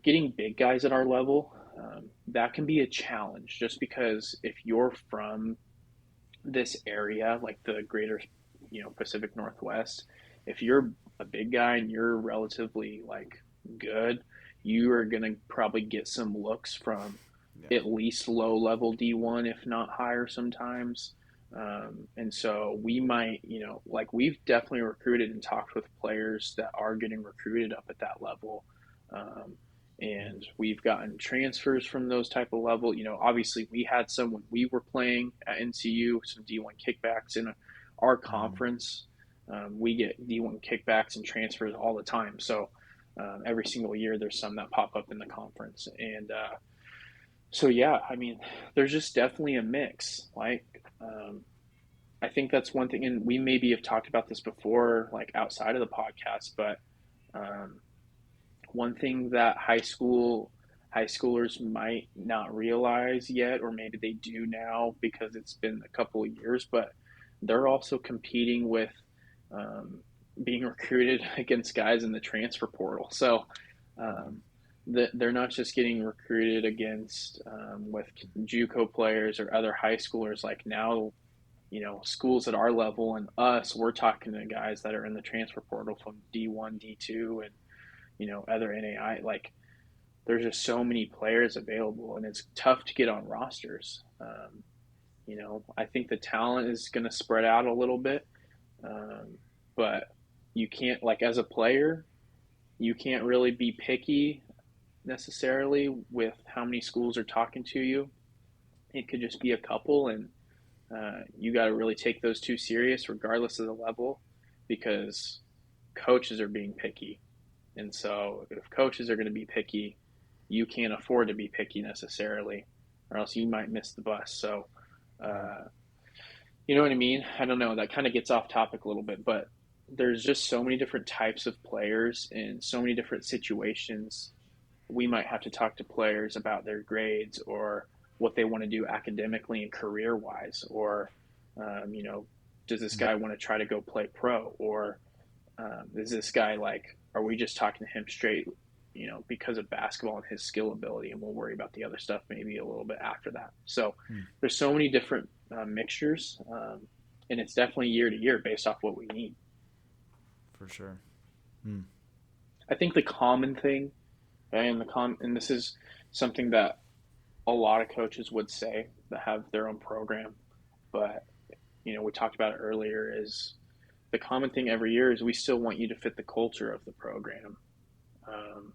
getting big guys at our level, that can be a challenge just because if you're from this area, like the greater, Pacific Northwest, if you're a big guy and you're relatively like good, you are going to probably get some looks from Yeah. at least low level D1, if not higher sometimes. And so we might, like we've definitely recruited and talked with players that are getting recruited up at that level. Um, and we've gotten transfers from those type of level. Obviously we had some when we were playing at NCU, some D1 kickbacks in our Mm-hmm. conference. We get D1 kickbacks and transfers all the time. So every single year there's some that pop up in the conference. And so yeah, I mean, there's just definitely a mix. Like, I think that's one thing, and we maybe have talked about this before, like outside of the podcast, but um, one thing that high schoolers might not realize yet, or maybe they do now because it's been a couple of years, but they're also competing with um, being recruited against guys in the transfer portal. So um, they're not just getting recruited against with JUCO players or other high schoolers. Like now, schools at our level and us, we're talking to guys that are in the transfer portal from D1, D2, and other NAI. Like there's just so many players available, and it's tough to get on rosters. I think the talent is going to spread out a little bit, but you can't, like as a player, you can't really be picky necessarily with how many schools are talking to you. It could just be a couple, and you got to really take those two serious, regardless of the level, because coaches are being picky. And so, if coaches are going to be picky, you can't afford to be picky necessarily, or else you might miss the bus. So, Right. uh, you know what I mean? I don't know. That kind of gets off topic a little bit, but there's just so many different types of players in so many different situations. We might have to talk to players about their grades or what they want to do academically and career wise, or um, you know, does this Mm. guy want to try to go play pro, or is this guy like, are we just talking to him straight, because of basketball and his skill ability, and we'll worry about the other stuff maybe a little bit after that. So Mm. there's so many different mixtures, and it's definitely year to year based off what we need. For sure. Mm. I think the common thing, and this is something that a lot of coaches would say that have their own program, but we talked about it earlier, is the common thing every year is we still want you to fit the culture of the program. Um,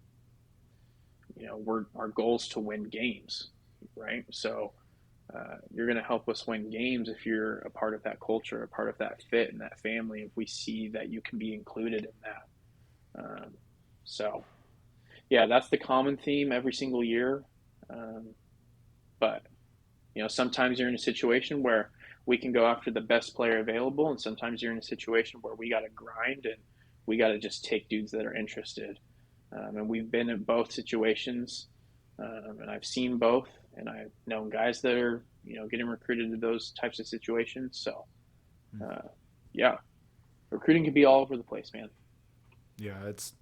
our goal is to win games, right? So you're going to help us win games if you're a part of that culture, a part of that fit and that family. If we see that you can be included in that, so yeah, that's the common theme every single year. Um, but sometimes you're in a situation where we can go after the best player available, and sometimes you're in a situation where we got to grind and we got to just take dudes that are interested. And we've been in both situations, and I've seen both, and I've known guys that are getting recruited to those types of situations. So Mm. uh, yeah, recruiting can be all over the place, man. Yeah, it's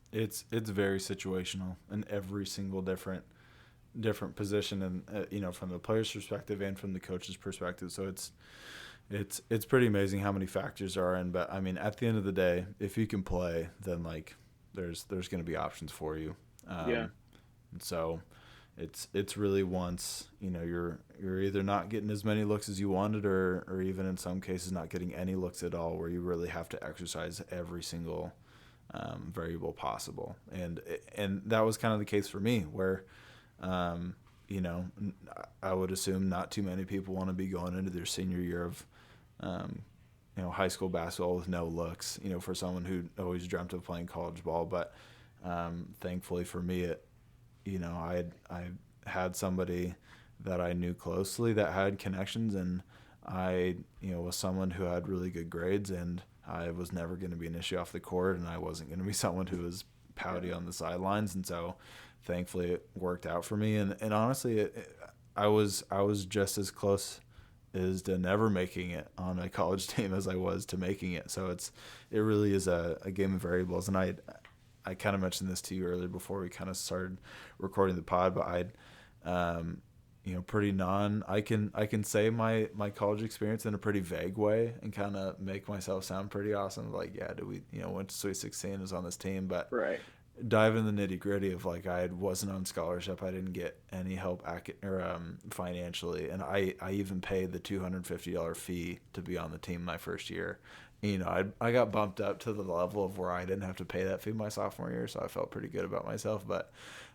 very situational in every single different position, and from the player's perspective and from the coach's perspective. So it's pretty amazing how many factors are in. But I mean, at the end of the day, if you can play, then like there's going to be options for you. Yeah, And so it's really once you're either not getting as many looks as you wanted, or even in some cases not getting any looks at all, where you really have to exercise every single variable possible. And that was kind of the case for me, where um, you know I would assume not too many people want to be going into their senior year of um, high school basketball with no looks, for someone who always dreamt of playing college ball. But thankfully for me, I had somebody that I knew closely that had connections, and I was someone who had really good grades, and I was never going to be an issue off the court, and I wasn't going to be someone who was pouty yeah, on the sidelines. And so thankfully it worked out for me. And honestly, I was just as close as to never making it on a college team as I was to making it. So it really is a game of variables. And I kind of mentioned this to you earlier before we kind of started recording the pod, but pretty I can say my college experience in a pretty vague way and kind of make myself sound pretty awesome. Like, yeah, did we, went to Sweet 16, was on this team, but Right. dive in the nitty gritty of like I wasn't on scholarship. I didn't get any help financially, and I even paid the $250 fee to be on the team my first year. I got bumped up to the level of where I didn't have to pay that fee my sophomore year, so I felt pretty good about myself. But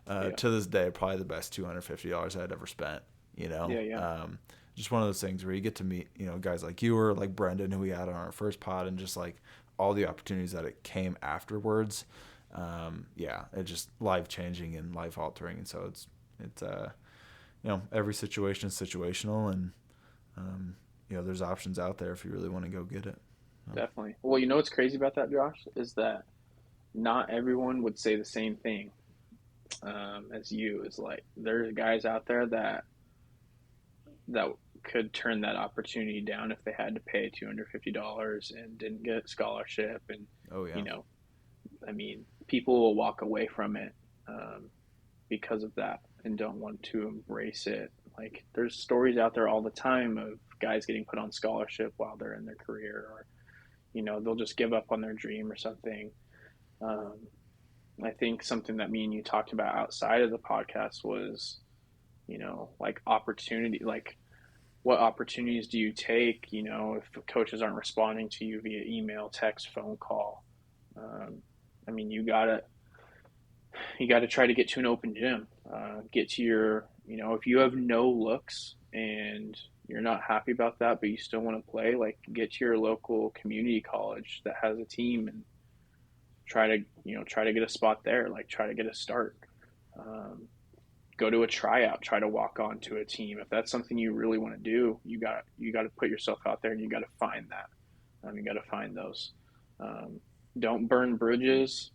Yeah. to this day, probably the best $250 I'd ever spent. You know, Yeah. Yeah. just one of those things where you get to meet guys like you or like Brendan, who we had on our first pod, and just like all the opportunities that it came afterwards. Yeah, it's just life changing and life altering, and so it's every situation is situational, and there's options out there if you really want to go get it. Definitely. Well, you know what's crazy about that, Josh, is that not everyone would say the same thing as you. Is like there's guys out there that could turn that opportunity down if they had to pay $250 and didn't get a scholarship, and Oh you yeah, know, I mean, people will walk away from it because of that and don't want to embrace it. Like, there's stories out there all the time of guys getting put on scholarship while they're in their career, or they'll just give up on their dream or something. Um, I think something that me and you talked about outside of the podcast was, like opportunity, like what opportunities do you take, if coaches aren't responding to you via email, text, phone call. Um, I mean, you got to try to get to an open gym. Get to your, if you have no looks and you're not happy about that, but you still want to play, like get to your local community college that has a team and try to get a spot there. Like try to get a start. Um, Go to a tryout. Try to walk on to a team. If that's something you really want to do, you got to put yourself out there and you got to find that. You got to find those. Um, don't burn bridges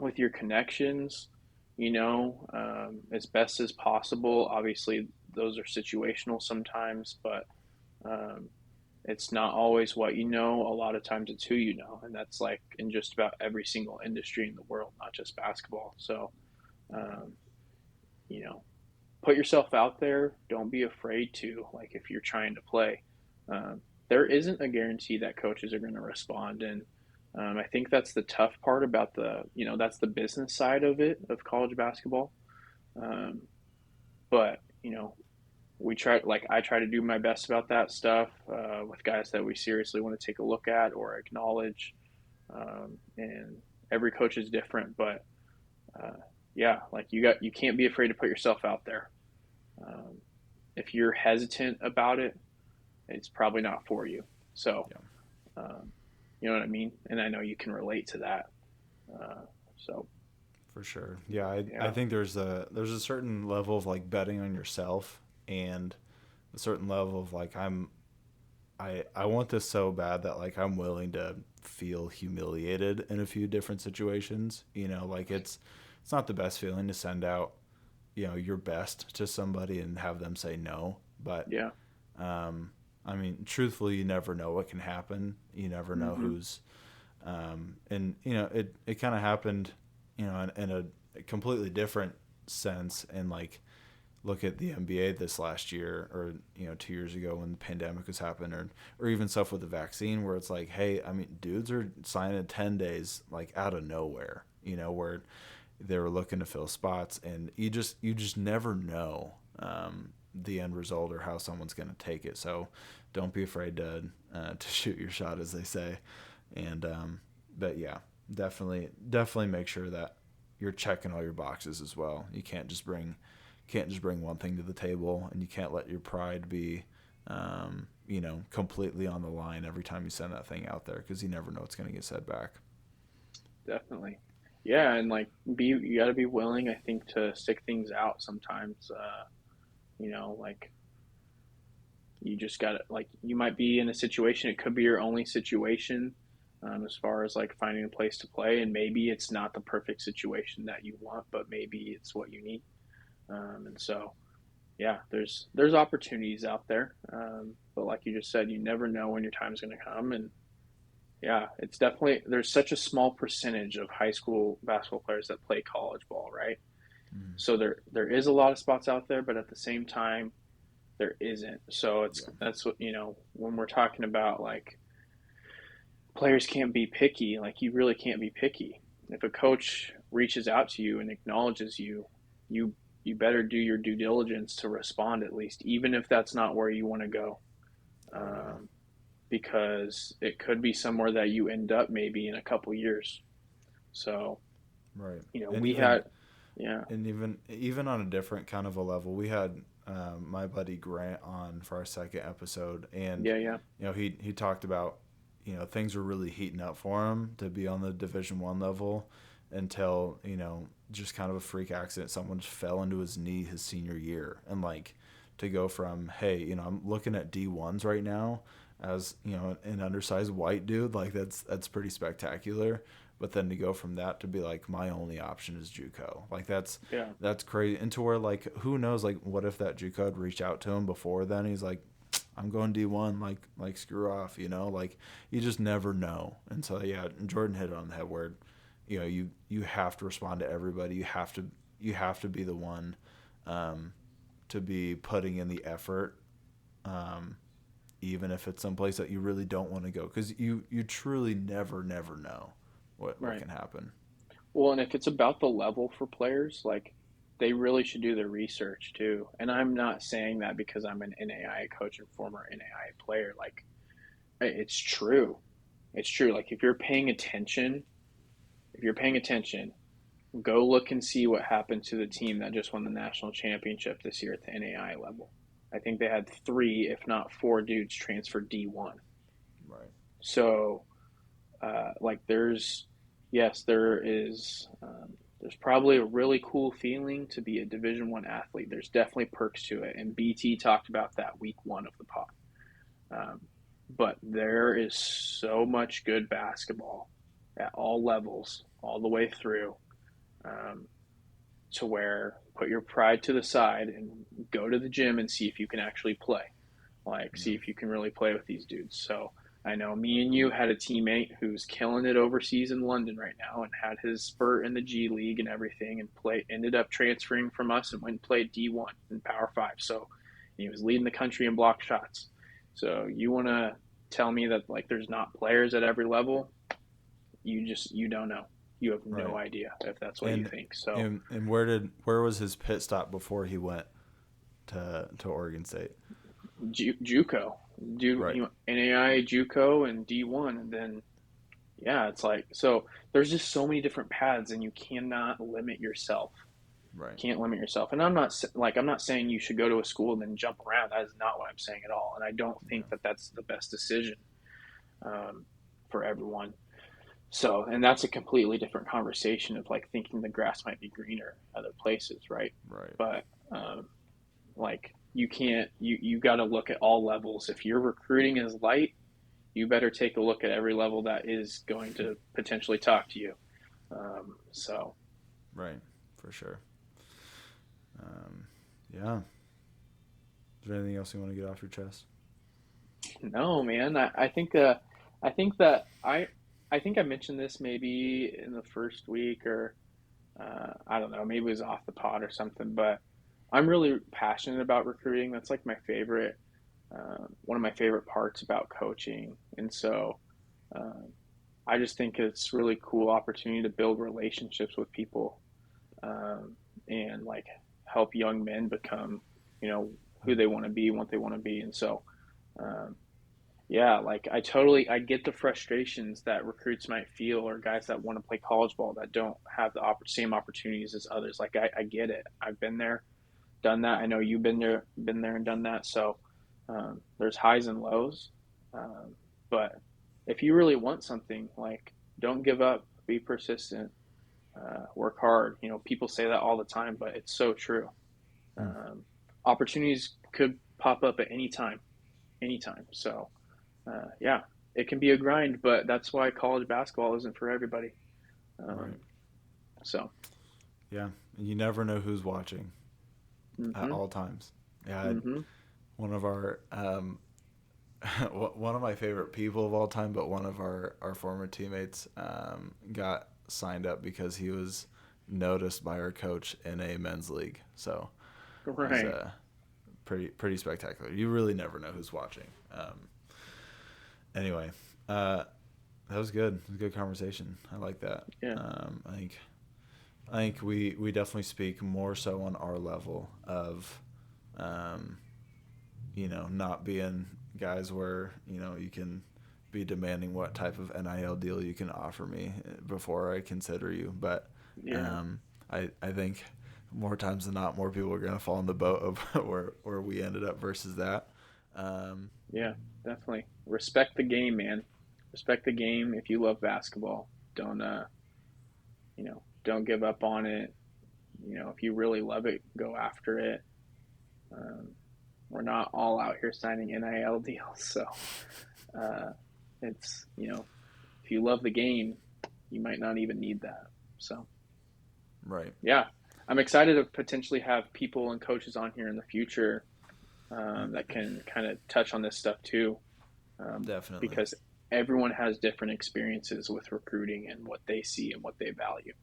with your connections, as best as possible. Obviously, those are situational sometimes, but um, it's not always what you know. A lot of times it's who you know. And that's like in just about every single industry in the world, not just basketball. So, um, you know, put yourself out there. Don't be afraid to, like, if you're trying to play. Um, there isn't a guarantee that coaches are going to respond. And I think that's the tough part about that's the business side of it, of college basketball. Um, but, I try to do my best about that stuff with guys that we seriously want to take a look at or acknowledge. And every coach is different, but uh, yeah, like you can't be afraid to put yourself out there. Um, if you're hesitant about it, it's probably not for you. So, yeah, um, you know what I mean? And I know you can relate to that. Uh, so, for sure. Yeah, I yeah, think there's a certain level of like betting on yourself and a certain level of like I want this so bad that like I'm willing to feel humiliated in a few different situations. Like it's not the best feeling to send out your best to somebody and have them say no, but yeah, um, I mean, truthfully, you never know what can happen. You never know mm-hmm. who's and it kind of happened in a completely different sense, and like look at the NBA this last year or 2 years ago when the pandemic was happening, or even stuff with the vaccine where it's like, hey, I mean, dudes are signing 10 days like out of nowhere, where they were looking to fill spots, and you just never know the end result or how someone's going to take it. So don't be afraid to shoot your shot, as they say. And but yeah, definitely make sure that you're checking all your boxes as well. You can't just bring one thing to the table, and you can't let your pride be completely on the line every time you send that thing out there, because you never know what's going to get said back. Definitely. Yeah, and like you got to be willing, I think, to stick things out sometimes. Like you just got to like you might be in a situation. It could be your only situation as far as like finding a place to play, and maybe it's not the perfect situation that you want, but maybe it's what you need. And so, yeah, there's opportunities out there, but like you just said, you never know when your time's going to come, and Yeah, it's definitely there's such a small percentage of high school basketball players that play college ball, right? Mm. So there is a lot of spots out there, but at the same time there isn't. So it's Yeah. that's what, when we're talking about like players can't be picky, like you really can't be picky. If a coach reaches out to you and acknowledges you, you you better do your due diligence to respond at least, even if that's not where you want to go. Oh yeah. Um, because it could be somewhere that you end up maybe in a couple years. So, Right. And we had, yeah, even on a different kind of a level, we had my buddy Grant on for our second episode, and yeah, yeah, he talked about things were really heating up for him to be on the Division 1 level until just kind of a freak accident. Someone just fell into his knee his senior year, and like to go from hey I'm looking at D1s right now as an undersized white dude, like that's pretty spectacular. But then to go from that to be like my only option is JUCO, like yeah, that's crazy. And to where like who knows, like what if that JUCO had reached out to him before then? He's like, I'm going D1, like screw off, like you just never know. And so yeah, Jordan hit it on the head where you have to respond to everybody. You have to be the one to be putting in the effort, um, even if it's someplace that you really don't want to go, because you truly never know what right. can happen. Well, and if it's about the level for players, like they really should do their research too. And I'm not saying that because I'm an NAIA coach and former NAIA player. Like it's true. It's true. Like if you're paying attention, go look and see what happened to the team that just won the national championship this year at the NAIA level. I think they had three, if not four, dudes transfer D1. Right. So, like, yes, there's probably a really cool feeling to be a Division 1 athlete. There's definitely perks to it, and BT talked about that week 1 of the pod. Um, but there is so much good basketball at all levels, all the way through, um, to where put your pride to the side and go to the gym and see if you can actually play. Like, Yeah. see if you can really play with these dudes. So I know me and you had a teammate who's killing it overseas in London right now and had his spurt in the G League and everything, and ended up transferring from us and went and played D1 and Power Five. So he was leading the country in block shots. So you want to tell me that like there's not players at every level? You don't know. You have no Right. idea if that's what you And think. So and where was his pit stop before he went to Oregon State? JUCO, do Right. NAI, JUCO, and D1, and then yeah, it's like so. There's just so many different paths, and you cannot limit yourself. Right. Can't limit yourself. And I'm not saying you should go to a school and then jump around. That is not what I'm saying at all. And I don't Yeah. think that that's the best decision, um, for everyone. So, and that's a completely different conversation of like thinking the grass might be greener other places, right? Right. But like you can't you got to look at all levels. If your recruiting is light, you better take a look at every level that is going to potentially talk to you. So Right. For sure. Yeah. Is there anything else you want to get off your chest? no, man, I think that I think I mentioned this maybe in the first week, or I don't know, maybe it was off the pod or something, but I'm really passionate about recruiting. That's like my favorite, one of my favorite parts about coaching. And so um, I just think it's really cool opportunity to build relationships with people, and like help young men become, you know, who they want to be and what they want to be. And so, um, yeah, like I get the frustrations that recruits might feel, or guys that want to play college ball that don't have the same opportunities as others. Like I get it. I've been there, done that. I know you've been there and done that. So there's highs and lows, um, but if you really want something, like don't give up, be persistent, work hard. People say that all the time, but it's so true. Hmm. Um, Opportunities could pop up at any time. So yeah, it can be a grind, but that's why college basketball isn't for everybody. Right. Um, so, Yeah. And you never know who's watching at mm-hmm, all times. Yeah. mm-hmm, One of our one of my favorite people of all time, but one of our former teammates got signed up because he was noticed by our coach in a men's league. So it was Right. pretty spectacular. You really never know who's watching. Anyway, uh, that was good. It was a good conversation. I like that. Yeah. I think we definitely speak more so on our level of, um, not being guys where you can be demanding what type of NIL deal you can offer me before I consider you. But Yeah. um, I think more times than not, more people are going to fall in the boat of where we ended up versus that. Um, Yeah. Definitely. Respect the game, man. Respect the game. If you love basketball, don't don't give up on it. If you really love it, go after it. Um, we're not all out here signing NIL deals, so uh, it's if you love the game, you might not even need that. So right. yeah, I'm excited to potentially have people and coaches on here in the future that can kind of touch on this stuff too, Definitely. because everyone has different experiences with recruiting and what they see and what they value.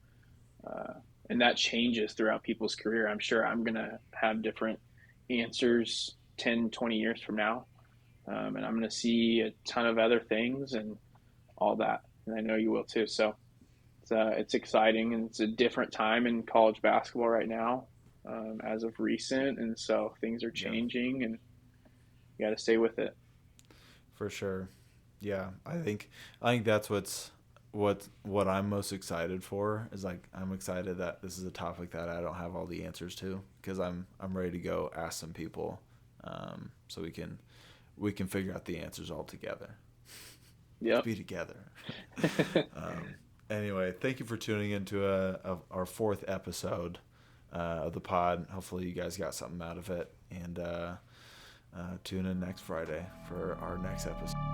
Uh, and that changes throughout people's career. I'm sure I'm going to have different answers 10, 20 years from now. And I'm going to see a ton of other things and all that. And I know you will too. So it's exciting and it's a different time in college basketball right now as of recent. And so things are Yeah, changing and you got to stay with it. for sure. Yeah, I think that's what I'm most excited for is like I'm excited that this is a topic that I don't have all the answers to because I'm ready to go ask some people, so we can figure out the answers all together. Let's Yep. be together. Anyway, thank you for tuning into our fourth episode of the pod. Hopefully, you guys got something out of it, and tune in next Friday for our next episode.